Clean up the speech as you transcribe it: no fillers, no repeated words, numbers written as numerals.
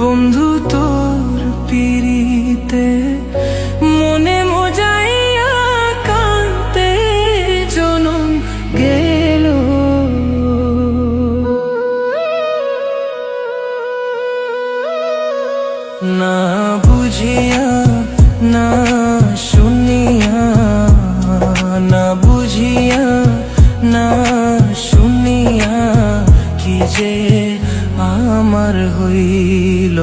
বন্ধু তোর পিরিতে মনে মজাইয়া কান্তে জনম গেল। না বুঝিয়া না শুনিয়া, না বুঝিয়া না শুনিয়া কি যে আমার হইল।